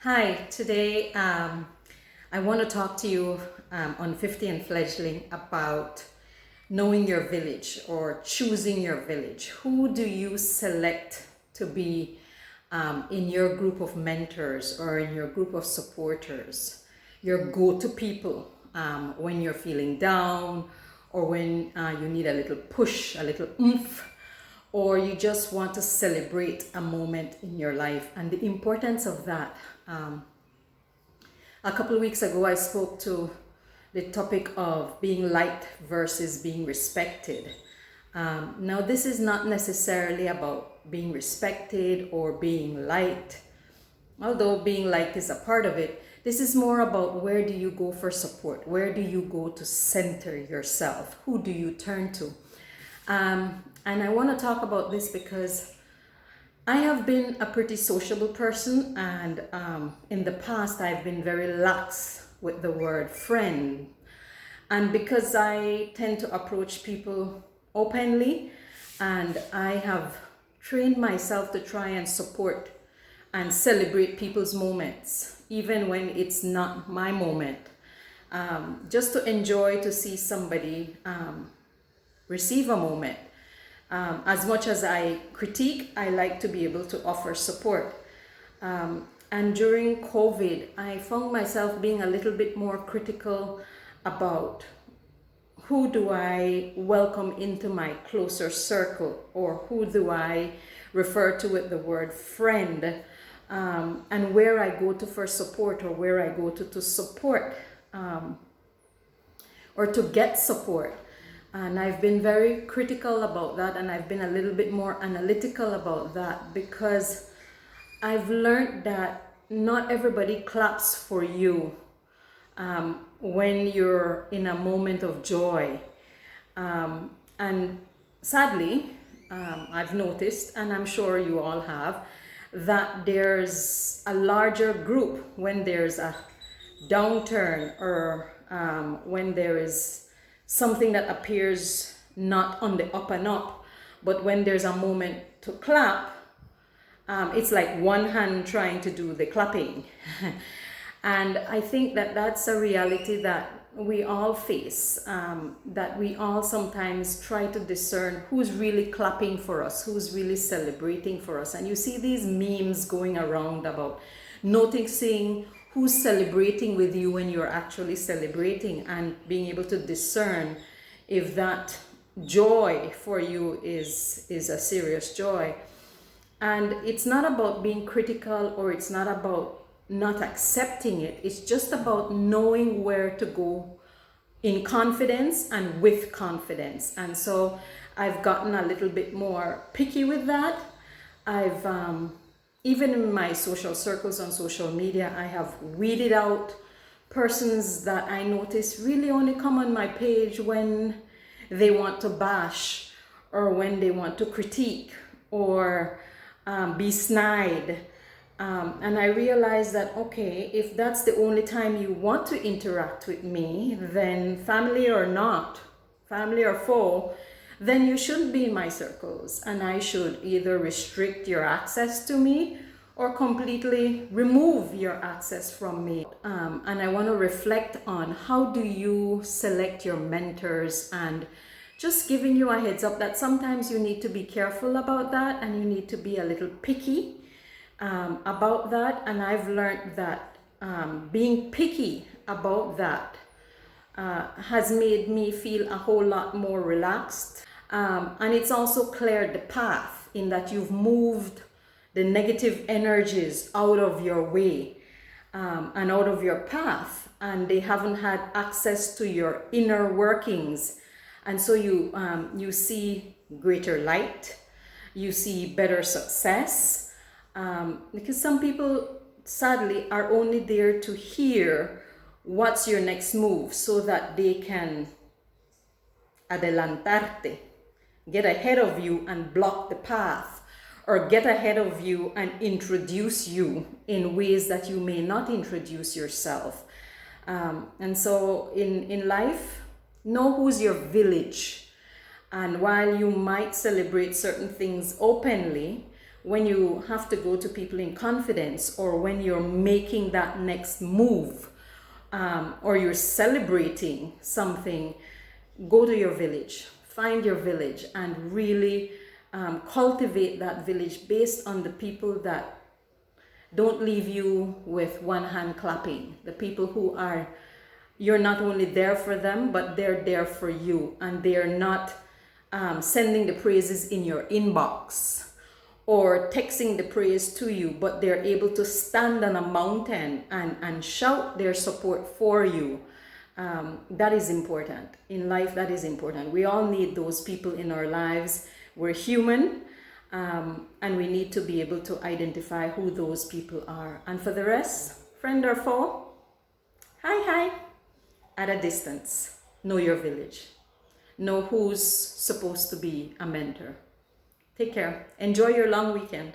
Hi, today I want to talk to you on 50 and Fledgling about knowing your village or choosing your village. Who do you select to be in your group of mentors or in your group of supporters? Your go-to people when you're feeling down or when you need a little push, a little oomph, or you just want to celebrate a moment in your life and the importance of that. A couple of weeks ago, I spoke to the topic of being liked versus being respected. Now, this is not necessarily about being respected or being liked, although being liked is a part of it. This is more about where do you go for support? Where do you go to center yourself? Who do you turn to? And I want to talk about this because I have been a pretty sociable person, and in the past I've been very lax with the word friend. And because I tend to approach people openly, and I have trained myself to try and support and celebrate people's moments, even when it's not my moment, just to enjoy to see somebody receive a moment. As much as I critique, I like to be able to offer support. And during COVID, I found myself being a little bit more critical about who do I welcome into my closer circle, or who do I refer to with the word friend, and where I go to for support, or where I go to support, or to get support. And I've been very critical about that, and I've been a little bit more analytical about that, because I've learned that not everybody claps for you when you're in a moment of joy. And sadly, I've noticed, and I'm sure you all have, that there's a larger group when there's a downturn, or when there is something that appears not on the up and up, but when there's a moment to clap, it's like one hand trying to do the clapping. And I think that that's a reality that we all face, that we all sometimes try to discern who's really clapping for us, who's really celebrating for us. And you see these memes going around about noticing who's celebrating with you when you're actually celebrating, and being able to discern if that joy for you is a serious joy. And it's not about being critical, or it's not about not accepting it. It's just about knowing where to go in confidence and with confidence. And so I've gotten a little bit more picky with that. I've even in my social circles on social media, I have weeded out persons that I notice really only come on my page when they want to bash, or when they want to critique, or be snide. And I realized that, okay, if that's the only time you want to interact with me, then family or not, family or foe, then you shouldn't be in my circles, and I should either restrict your access to me or completely remove your access from me. And I want to reflect on how do you select your mentors, and just giving you a heads up that sometimes you need to be careful about that, and you need to be a little picky about that. And I've learned that being picky about that has made me feel a whole lot more relaxed. And it's also cleared the path, in that you've moved the negative energies out of your way, and out of your path, and they haven't had access to your inner workings. And so you see greater light, you see better success, because some people sadly are only there to hear what's your next move, so that they can adelantarte, get ahead of you and block the path, or get ahead of you and introduce you in ways that you may not introduce yourself. And so in life, know who's your village. And while you might celebrate certain things openly, when you have to go to people in confidence, or when you're making that next move, or you're celebrating something, go to your village, find your village, and really cultivate that village based on the people that don't leave you with one hand clapping. The people who are, you're not only there for them, but they're there for you, and they're not sending the praises in your inbox or texting the praise to you, but they're able to stand on a mountain and shout their support for you. That is important. In life, that is important. We all need those people in our lives. We're human, and we need to be able to identify who those people are. And for the rest, friend or foe, hi, at a distance. Know your village. Know who's supposed to be a mentor. Take care. Enjoy your long weekend.